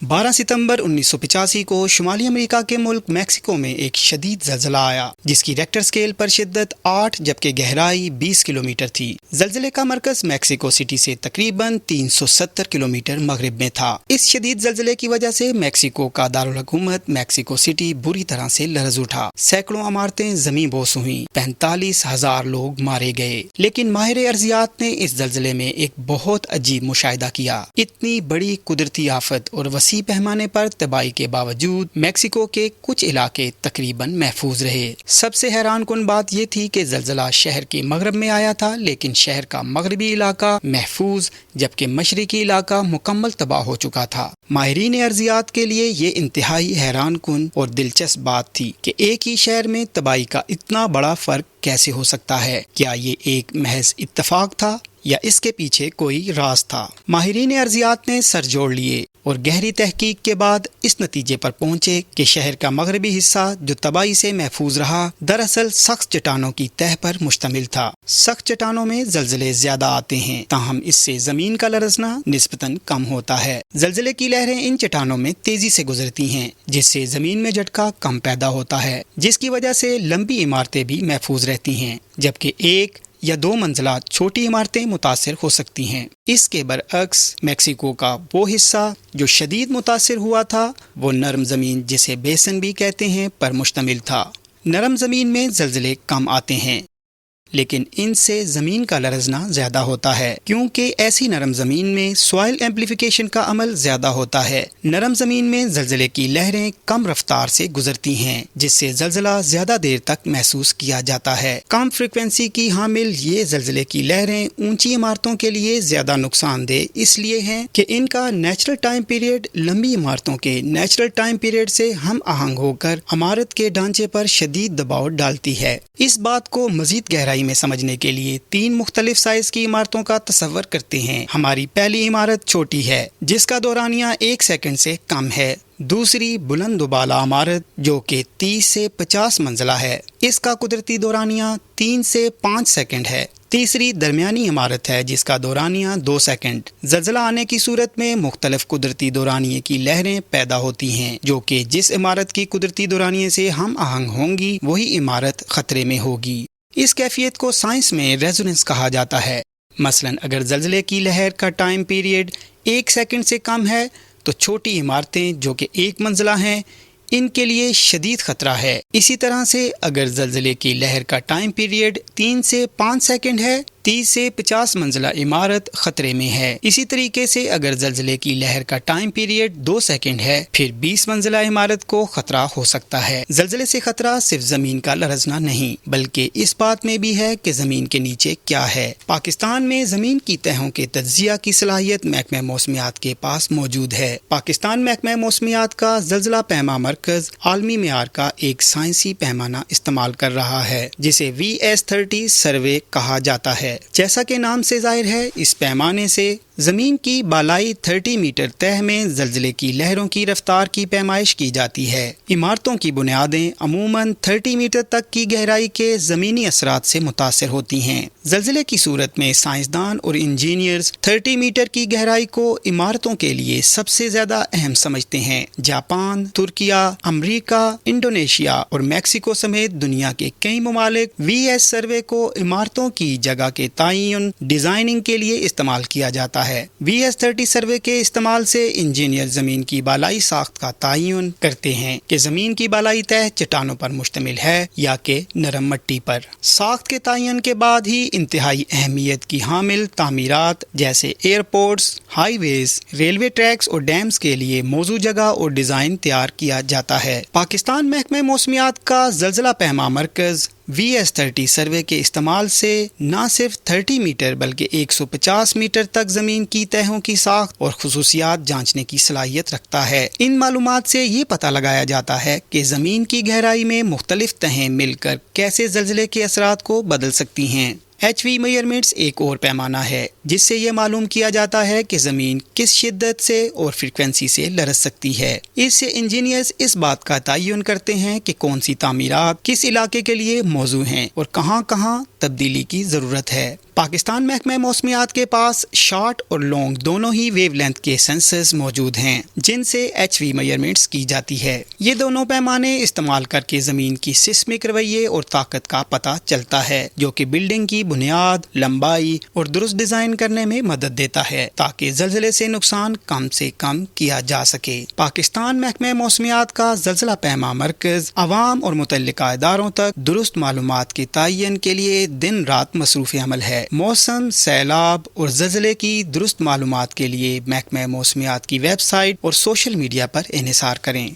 12 सितंबर 1985 को शुमाली अमेरिका के मुल्क मैक्सिको में एक शदीद ज़लज़ला आया जिसकी रेक्टर स्केल पर शिद्दत 8 जबकि गहराई 20 किलोमीटर थी। ज़लज़ले का मरकज मैक्सिको सिटी से तकरीबन 370 किलोमीटर मगरिब में था। इस शदीद ज़लज़ले की वजह से मैक्सिको का दारुल हुकूमत मैक्सिको सिटी बुरी तरह से लरज़ उठा। सैकड़ों इमारतें ज़मीन बोस हुई, 45,000 लोग मारे गए। लेकिन माहिर अर्जियात ने इस ज़लज़ले में एक बहुत अजीब मुशाहिदा किया। इतनी बड़ी कुदरती आफत और वसी पैमाने पर तबाही के बावजूद मैक्सिको के कुछ इलाके तकरीबन महफूज रहे। सबसे हैरान कुन बात यह थी कि ज़लज़ला शहर के मगरब में आया था, लेकिन शहर का मगरबी इलाका महफूज जबकि मशरिकी इलाका मुकम्मल तबाह हो चुका था। माहिरीन अर्जियात के लिए ये इंतहाई हैरान कुन और दिलचस्प बात थी कि एक ही शहर में तबाही का इतना बड़ा फर्क कैसे हो सकता है। क्या ये एक महज इत्तफाक था या इसके पीछे कोई राज था? माहिरीन अर्जियात ने सर जोड़ लिए और गहरी तहकीक के बाद इस नतीजे पर पहुंचे कि शहर का मगरबी हिस्सा जो तबाही से महफूज रहा दरअसल सख्त चट्टानों की तह पर मुश्तमिल था। सख्त चट्टानों में ज़लज़ले ज्यादा आते हैं, ताहम इससे जमीन का लरज़ना निस्बतन कम होता है। ज़लज़ले की लहरें इन चट्टानों में तेजी से गुजरती हैं, जिससे जमीन में झटका कम पैदा होता है, जिसकी वजह से लंबी इमारतें भी महफूज रहती हैं, जबकि एक या 2 मंजिला छोटी इमारतें मुतासिर हो सकती हैं। इसके बरअक्स मैक्सिको का वो हिस्सा जो शदीद मुतासिर हुआ था वो नरम ज़मीन, जिसे बेसन भी कहते हैं, पर मुश्तमिल था। नरम ज़मीन में ज़लज़ले कम आते हैं, लेकिन इनसे ज़मीन का लरज़ना ज़्यादा होता है, क्योंकि ऐसी नरम ज़मीन में सॉइल एम्प्लीफिकेशन का अमल ज़्यादा होता है। नरम ज़मीन में ज़लज़ले की लहरें कम रफ्तार से गुजरती हैं, जिससे ज़लज़ला ज़्यादा देर तक महसूस किया जाता है। कम फ्रिक्वेंसी की हामिल ये ज़लज़ले की लहरें ऊंची इमारतों के लिए ज़्यादा नुकसानदेह इसलिए हैं कि इनका नेचुरल टाइम पीरियड लंबी इमारतों के नेचुरल टाइम पीरियड से हम आहंग होकर इमारत के ढांचे पर शदीद दबाव डालती है। इस बात को मज़ीद गहराई में समझने के लिए 3 मुख्तलिफ साइज की इमारतों का तसव्वुर करते हैं। हमारी पहली इमारत छोटी है जिसका दौरानिया 1 सेकंड से कम है। दूसरी बुलंद बाला इमारत जो कि 30 से 50 मंजिला है, इसका कुदरती दौरानिया 3 से 5 सेकंड है। तीसरी दरमियानी इमारत है जिसका दौरानिया 2 सेकंड। ज़लज़ला आने की सूरत में मुख्तलिफ कुदरती दौरानिये की लहरें पैदा होती हैं, जो कि जिस इमारत की कुदरती दौरानिये से हम आहंग होंगी वही इमारत खतरे में होगी। इस कैफियत को साइंस में रेजोनेंस कहा जाता है। मसलन अगर ज़लज़ले की लहर का टाइम पीरियड 1 सेकंड से कम है तो छोटी इमारतें जो कि 1 मंजिला हैं इनके लिए शदीद खतरा है। इसी तरह से अगर ज़लज़ले की लहर का टाइम पीरियड 3 से 5 सेकंड है, 30 से 50 मंजिला इमारत खतरे में है। इसी तरीके से अगर ज़लज़ले की लहर का टाइम पीरियड 2 सेकंड है, फिर 20 मंजिला इमारत को खतरा हो सकता है। ज़लज़ले से खतरा सिर्फ ज़मीन का लरज़ना नहीं बल्कि इस बात में भी है कि ज़मीन के नीचे क्या है। पाकिस्तान में ज़मीन की तहों के तज्ज़िया की सलाहियत महकमा मौसमियात के पास मौजूद है। पाकिस्तान महकमा मौसमियात का ज़लज़ला पैमा मरकज़ आलमी मेयार का एक साइंसी पैमाना इस्तेमाल कर रहा है जिसे VS30 सर्वे कहा जाता है। जैसा कि नाम से जाहिर है, इस पैमाने से जमीन की बालाई 30 मीटर तह में ज़लज़ले की लहरों की रफ्तार की पैमाइश की जाती है। इमारतों की बुनियादें अमूमन 30 मीटर तक की गहराई के ज़मीनी असरात से मुतासिर होती हैं। ज़लज़ले की सूरत में साइंसदान और इंजीनियर्स 30 मीटर की गहराई को इमारतों के लिए सबसे ज्यादा अहम समझते हैं। जापान, तुर्किया, अमरीका, इंडोनेशिया और मैक्सिको समेत दुनिया के कई ममालिक VS सर्वे को इमारतों की जगह के तयन डिजाइनिंग के लिए इस्तेमाल किया जाता है। VS30 सर्वे के इस्तेमाल से इंजीनियर जमीन की बालाई साख्त का तयन करते हैं कि जमीन की बालाई तह चट्टानों पर मुश्तमिल है या कि नरम मिट्टी पर। साख्त के तयन के बाद ही इंतहाई अहमियत की हामिल तामीरात जैसे एयरपोर्ट्स, हाईवेज, रेलवे ट्रैक्स और डैम्स के लिए मौजू जगह और डिजाइन तैयार किया जाता है। पाकिस्तान महकमे मौसमियात का ज़लज़ला पैमा मरकज़ VS30 सर्वे के इस्तेमाल से न सिर्फ 30 मीटर बल्कि 150 मीटर तक जमीन की तहों की साख्त और खुसूसियात जांचने की सलाहियत रखता है। इन मालूमात से ये पता लगाया जाता है कि जमीन की गहराई में मुख्तलिफ तहें मिलकर कैसे ज़लज़ले के असरात को बदल सकती हैं। HV मेजरमेंट्स एक और पैमाना है जिससे ये मालूम किया जाता है कि ज़मीन किस शिद्दत से और फ्रीक्वेंसी से लरज़ सकती है। इससे इंजीनियर्स इस बात का तयन करते हैं कि कौन सी तामीरात किस इलाके के लिए मौजू हैं और कहाँ कहाँ تبدیلی کی ضرورت ہے۔ پاکستان محکمہ موسمیات کے پاس شارٹ اور لانگ دونوں ہی ویو لینتھ کے سینسرز موجود ہیں جن سے HV میجرمنٹس کی جاتی ہے۔ یہ دونوں پیمانے استعمال کر کے زمین کی سسمک رویے اور طاقت کا پتہ چلتا ہے، جو کہ بلڈنگ کی بنیاد، لمبائی اور درست ڈیزائن کرنے میں مدد دیتا ہے تاکہ زلزلے سے نقصان کم سے کم کیا جا سکے۔ پاکستان محکمہ موسمیات کا زلزلہ پیما مرکز عوام اور متعلقہ اداروں تک درست معلومات کے تعین کے لیے دن رات مصروف عمل ہے۔ موسم، سیلاب اور زلزلے کی درست معلومات کے لیے محکمہ موسمیات کی ویب سائٹ اور سوشل میڈیا پر انحصار کریں۔